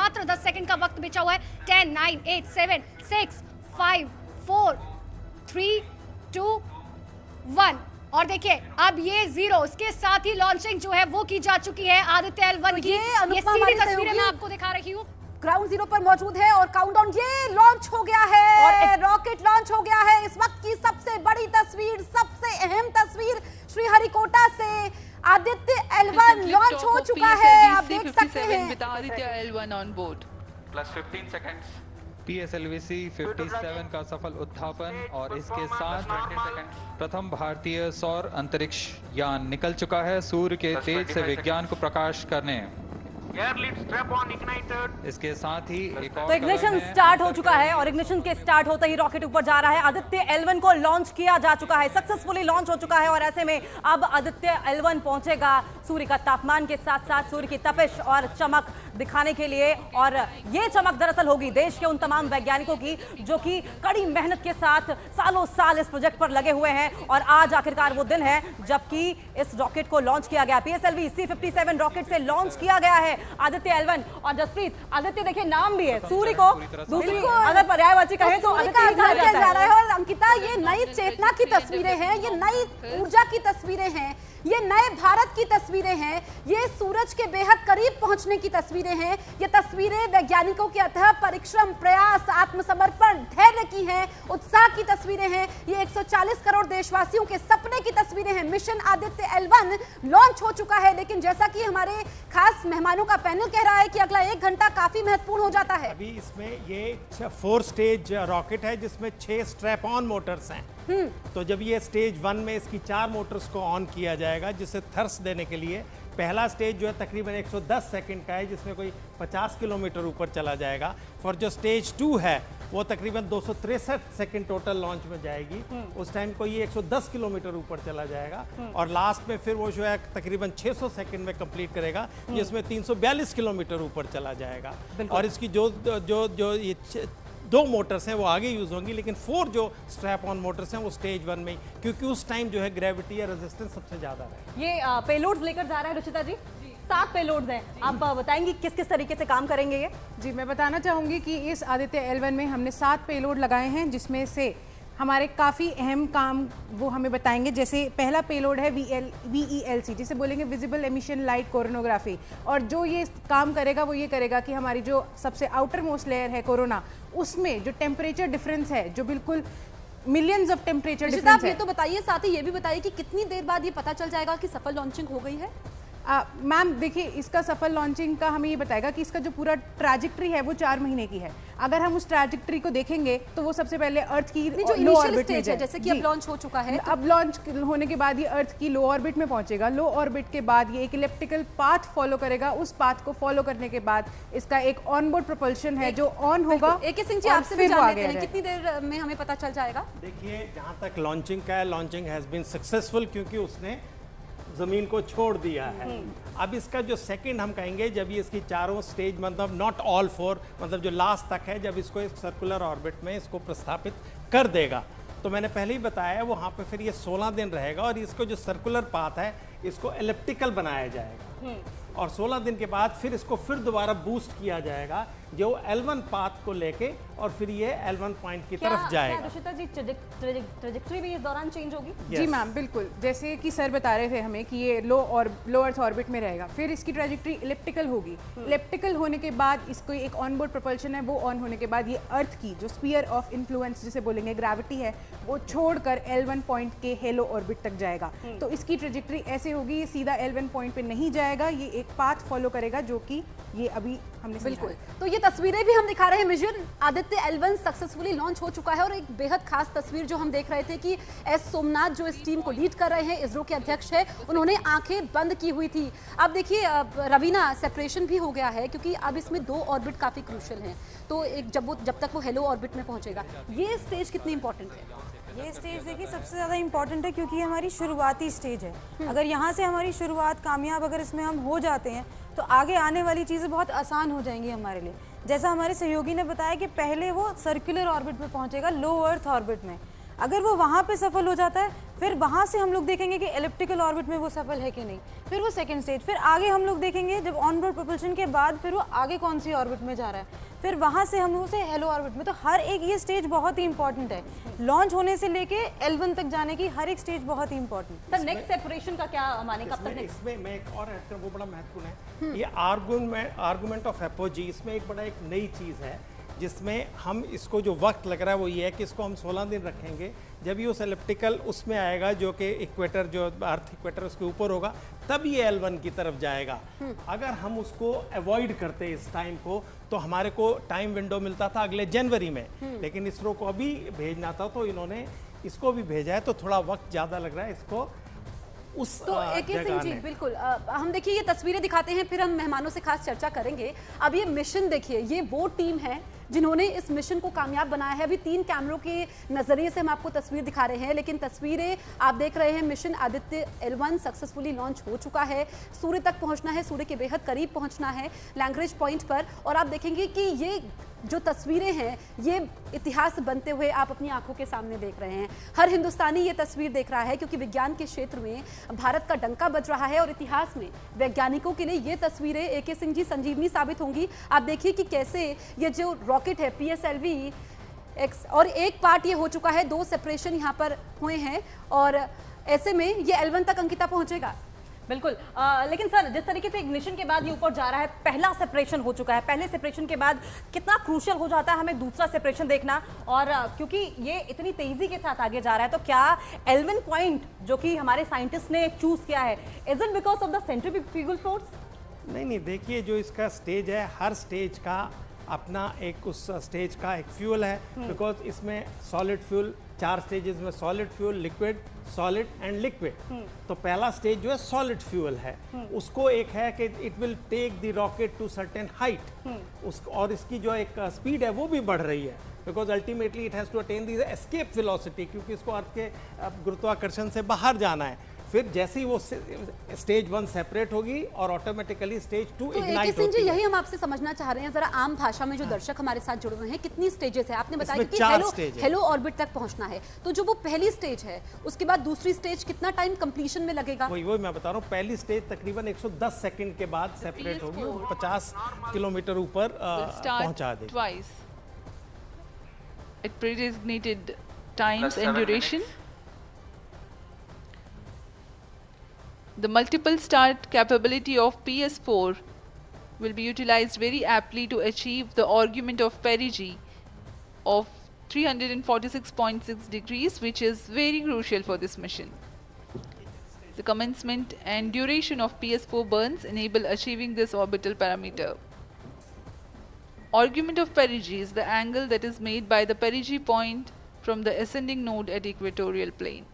मात्र 10 सेकंड का वक्त बचा हुआ है। 10, 9, 8, 7, 6, 5, 4, 3, 2, 1 और देखिए अब ये 0 इसके साथ ही लॉन्चिंग जो है वो की जा चुकी है आदित्य L1 की। ये सीधी तस्वीरें मैं आपको दिखा रही हूँ, ग्राउंड जीरो पर मौजूद है और काउंटडाउन ये लॉन्च हो गया है और रॉकेट लॉन्च हो गया है। इस वक्त की सबसे बड़ी तस्वीर, सबसे अहम तस्वीर श्रीहरिकोटा से आदित्य L1 लॉन्च हो चुका है। आप देख सकते हैं Aditya L1 on board plus 15 seconds PSLV 57 का सफल उत्थापन और इसके साथ प्रथम भारतीय सौर अंतरिक्ष यान निकल चुका है सूर्य के तेज से विज्ञान को प्रकाश करने। इसके साथ ही एक और तो इग्निशन स्टार्ट हो चुका है और इग्निशन के स्टार्ट होते ही रॉकेट ऊपर जा रहा है। आदित्य L1 को लॉन्च किया जा चुका है, सक्सेसफुली लॉन्च हो चुका है और ऐसे में अब आदित्य L1 पहुंचेगा सूर्य का तापमान के साथ साथ सूर्य की तपिश और चमक दिखाने के लिए। और ये चमक दरअसल होगी देश के उन तमाम वैज्ञानिकों की जो कि कड़ी मेहनत के साथ सालों साल इस प्रोजेक्ट पर लगे हुए हैं और आज आखिरकार वो दिन है जबकि इस रॉकेट को लॉन्च किया गया। PSLV C57 रॉकेट से लॉन्च किया गया है आदित्य L1। और जसप्रीत, आदित्य देखिए नाम भी है, सूर्य को दूसरी अगर पर्यायवाची कहें तो आदित्य जा रहा है। और अंकिता, ये नई चेतना की तस्वीरें हैं, ये नई ऊर्जा की तस्वीरें हैं, ये नए भारत की तस्वीरें हैं, ये सूरज के बेहद करीब पहुंचने की तस्वीरें हैं। ये तस्वीरें वैज्ञानिकों के अथक परिश्रम, प्रयास, आत्मसमर्पण, धैर्य की हैं, उत्साह की तस्वीरें हैं। ये 140 करोड़ देशवासियों के सपने की तस्वीरें हैं। मिशन आदित्य L1 लॉन्च हो चुका है, लेकिन जैसा कि हमारे खास मेहमानों का पैनल कह रहा है कि अगला 1 घंटा काफी महत्वपूर्ण हो जाता है। अभी इसमें ये 4 स्टेज रॉकेट है जिसमें 6 स्ट्रैप ऑन मोटर्स हैं। तो जब ये स्टेज 1 में इसकी 4 मोटर्स को ऑन किया जाएगा जिससे थर्स्ट देने के लिए पहला स्टेज जो है तकरीबन 110 सेकंड का है जिसमें कोई 50 किलोमीटर ऊपर चला जाएगा। और जो स्टेज 2 है वो तकरीबन 263 सेकंड टोटल लॉन्च में जाएगी। उस टाइम को ये 110 किलोमीटर ऊपर चला जाएगा और लास्ट में फिर वो जो है तकरीबन 600 सेकंड में कंप्लीट करेगा जिसमें 342 किलोमीटर ऊपर चला जाएगा। और इसकी जो ये 2 मोटर्स हैं वो आगे यूज होंगी, लेकिन 4 जो स्ट्रैप ऑन मोटर्स हैं वो स्टेज 1 में, क्योंकि उस टाइम जो है ग्रेविटी या रेजिस्टेंस सबसे ज्यादा है। ये पेलोड्स लेकर जा रहा है रुचिता जी, 7 पेलोड्स हैं। आप बताएंगी किस किस तरीके से काम करेंगे ये? जी, मैं बताना चाहूँगी कि इस आदित्य L1 में हमने 7 पेलोड लगाए हैं जिसमें से हमारे काफ़ी अहम काम वो हमें बताएंगे। जैसे पहला पेलोड है VELC, जिसे बोलेंगे विजिबल एमिशन लाइट कोरोनोग्राफी। और जो ये काम करेगा वो ये करेगा कि हमारी जो सबसे आउटर मोस्ट लेयर है कोरोना, उसमें जो टेम्परेचर डिफरेंस है जो बिल्कुल मिलियंस ऑफ टेम्परेचर डिफरेंस है। आप ये तो बताइए, साथ ही ये भी बताइए कि कितनी देर बाद ये पता चल जाएगा कि सफल लॉन्चिंग हो गई है? मैम देखिए, इसका सफल लॉन्चिंग का हमें ये बताएगा कि इसका जो पूरा ट्रैजेक्टरी है वो 4 महीने की है। अगर हम उस ट्रैजेक्टरी को देखेंगे तो वो सबसे पहले अर्थ की जो लो ऑर्बिट में है, जैसे कि अब लॉन्च हो चुका है, अब लॉन्च होने के बाद ये अर्थ की लो ऑर्बिट में पहुंचेगा। लो ऑर्बिट के बाद ये एक इलेप्टिकल पाथ फॉलो करेगा। उस पाथ को फॉलो करने के बाद इसका एक ऑनबोर्ड प्रोपल्शन है जो ऑन होगा। AK सिंह जी, आपसे भी जान लेते हैं कितनी देर में हमें पता चल जाएगा? देखिए, जहाँ तक लॉन्चिंग का है, लॉन्चिंग हैज बीन सक्सेसफुल क्योंकि उसने जमीन को छोड़ दिया है। अब इसका जो सेकंड हम कहेंगे जब ये इसकी चारों स्टेज, मतलब नॉट ऑल 4, मतलब जो लास्ट तक है, जब इसको एक सर्कुलर ऑर्बिट में इसको प्रस्थापित कर देगा, तो मैंने पहले ही बताया वहाँ पे फिर ये 16 दिन रहेगा और इसको जो सर्कुलर पाथ है इसको एलिप्टिकल बनाया जाएगा और 16 दिन के बाद फिर इसको फिर दोबारा बूस्ट किया जाएगा जो L1 पाथ को लेके और फिर ये L1 पॉइंट की तरफ जाएगा। रुचिता जी, ट्रैजेक्टरी भी इस दौरान चेंज होगी? जी मैम, बिल्कुल। जैसे कि सर बता रहे थे हमें कि ये लो अर्थ ऑर्बिट में रहेगा, फिर इसकी ट्रैजेक्टरी इलिप्टिकल होगी। इलिप्टिकल होने के बाद इसको एक ऑनबोर्ड प्रोपल्शन है, वो ऑन होने के बाद ये अर्थ की जो स्फीयर ऑफ इन्फ्लुएंस जिसे बोलेंगे ग्रेविटी है, वो छोड़कर L1 पॉइंट के हेलो ऑर्बिट तक जाएगा। तो इसकी ट्रैजेक्टरी ऐसे होगी, ये सीधा L1 पॉइंट पे नहीं जाएगा, ये एक पाथ फॉलो करेगा जो कि ये अभी हमने बिल्कुल। तो ये तस्वीरें भी हम दिखा रहे हैं। Mission Aditya L1 successfully launch हो चुका है और एक बेहद खास तस्वीर जो हम देख रहे थे कि एस सोमनाथ जो इस टीम को लीड कर रहे हैं, इसरो के अध्यक्ष है, उन्होंने आंखें बंद की हुई थी। अब देखिए रवीना, सेपरेशन भी हो गया है क्योंकि अब इसमें 2 ऑर्बिट काफी क्रूशियल हैं। तो एक जब तक वो हेलो ऑर्बिट में पहुंचेगा, ये स्टेज कितनी इंपॉर्टेंट है? ये स्टेज देखिए सबसे ज़्यादा इम्पॉर्टेंट है क्योंकि ये हमारी शुरुआती स्टेज है। अगर यहाँ से हमारी शुरुआत कामयाब अगर इसमें हम हो जाते हैं तो आगे आने वाली चीज़ें बहुत आसान हो जाएंगी हमारे लिए। जैसा हमारे सहयोगी ने बताया कि पहले वो सर्कुलर ऑर्बिट में पहुँचेगा, लो अर्थ ऑर्बिट में। अगर वो वहाँ पे सफल हो जाता है, फिर वहाँ से हम लोग देखेंगे कि एलिप्टिकल ऑर्बिट में वो सफल है कि नहीं, फिर वो सेकंड स्टेज, फिर आगे हम लोग देखेंगे जब ऑन बोर्ड प्रोपल्शन के बाद फिर वो आगे कौन सी ऑर्बिट में जा रहा है, फिर वहाँ से हम लोग उसे हेलो ऑर्बिट में। तो हर एक ये स्टेज बहुत ही इंपॉर्टेंट है, लॉन्च होने से लेके L1 तक जाने की हर एक स्टेज बहुत ही इंपॉर्टेंट। सर नेक्स्ट सेपरेशन का क्या माने, कब तक नेक्स्ट? इसमें मैं एक और ऐड करूं, वो बड़ा महत्वपूर्ण है, ये आर्गुमेंट ऑफ एपोजी, इसमें एक बड़ा एक नई चीज़ है जिसमें हम इसको जो वक्त लग रहा है वो ये है कि इसको हम 16 दिन रखेंगे, जब ये उस एलिप्टिकल उसमें आएगा जो कि इक्वेटर, जो अर्थ इक्वेटर उसके ऊपर होगा, तब ये L1 की तरफ जाएगा। अगर हम उसको अवॉइड करते इस टाइम को तो हमारे को टाइम विंडो मिलता था अगले जनवरी में, लेकिन इसरो को अभी भेजना था तो इन्होंने इसको भी भेजा है, तो थोड़ा वक्त ज़्यादा लग रहा है इसको उस तो AK सिंह जी बिल्कुल हम देखिए ये तस्वीरें दिखाते हैं, फिर हम मेहमानों से खास चर्चा करेंगे। अब ये मिशन देखिए, ये वो टीम है जिन्होंने इस मिशन को कामयाब बनाया है। अभी 3 कैमरों के नजरिए से हम आपको तस्वीर दिखा रहे हैं, लेकिन तस्वीरें आप देख रहे हैं। Mission Aditya L1 successfully launch हो चुका है, सूर्य तक पहुंचना है, सूर्य के बेहद करीब पहुंचना है लैग्रेंज पॉइंट पर। और आप देखेंगे कि ये जो तस्वीरें हैं ये इतिहास बनते हुए आप अपनी आंखों के सामने देख रहे हैं। हर हिंदुस्तानी ये तस्वीर देख रहा है क्योंकि विज्ञान के क्षेत्र में भारत का डंका बज रहा है और इतिहास में वैज्ञानिकों के लिए ये तस्वीरें AK सिंह जी संजीवनी साबित होंगी। आप देखिए कि कैसे ये जो रॉकेट है PSLV X, और एक पार्ट ये हो चुका है, 2 सेपरेशन यहाँ पर हुए हैं और ऐसे में ये L1 तक अंकिता पहुंचेगा। बिल्कुल लेकिन सर जिस तरीके से इग्निशन के बाद ये ऊपर जा रहा है, पहला सेपरेशन हो चुका है, पहले सेपरेशन के बाद कितना क्रूशियल हो जाता है हमें दूसरा सेपरेशन देखना, और क्योंकि ये इतनी तेजी के साथ आगे जा रहा है, तो क्या L1 पॉइंट जो कि हमारे साइंटिस्ट ने चूज किया है, is it because of the centrifugal force? नहीं, देखिए जो इसका स्टेज है, हर स्टेज का अपना एक उस स्टेज का एक फ्यूल है, बिकॉज इसमें सॉलिड फ्यूल 4 स्टेजेस में, solid fuel, liquid, solid and liquid. तो पहला स्टेज जो है सॉलिड फ्यूल है, उसको एक है कि it will take the rocket to certain height, और इसकी जो एक स्पीड है वो भी बढ़ रही है, because ultimately it has to attain the escape velocity, क्योंकि इसको अर्थ के गुरुत्वाकर्षण से बाहर जाना है। फिर जैसे ही वो स्टेज 1 सेपरेट होगी और ऑटोमेटिकली स्टेज 2 इग्नाइट होती है। यही हम आपसे समझना चाह रहे हैं जरा आम भाषा में, जो दर्शक हमारे साथ जुड़े हुए हैं, कितनी स्टेजेस है? आपने बताया कि हेलो ऑर्बिट तक पहुंचना है, तो जो वो पहली स्टेज है उसके बाद दूसरी स्टेज कितना टाइम कंप्लीशन में लगेगा? वही मैं बता रहा हूँ, पहली स्टेज तकरीबन 110 सेकंड के बाद सेपरेट होगी, 50 किलोमीटर ऊपर पहुंचा देगी। It predesignated times and duration. The multiple start capability of PS4 will be utilized very aptly to achieve the argument of perigee of 346.6 degrees, which is very crucial for this mission. The commencement and duration of PS4 burns enable achieving this orbital parameter. Argument of perigee is the angle that is made by the perigee point from the ascending node at equatorial plane.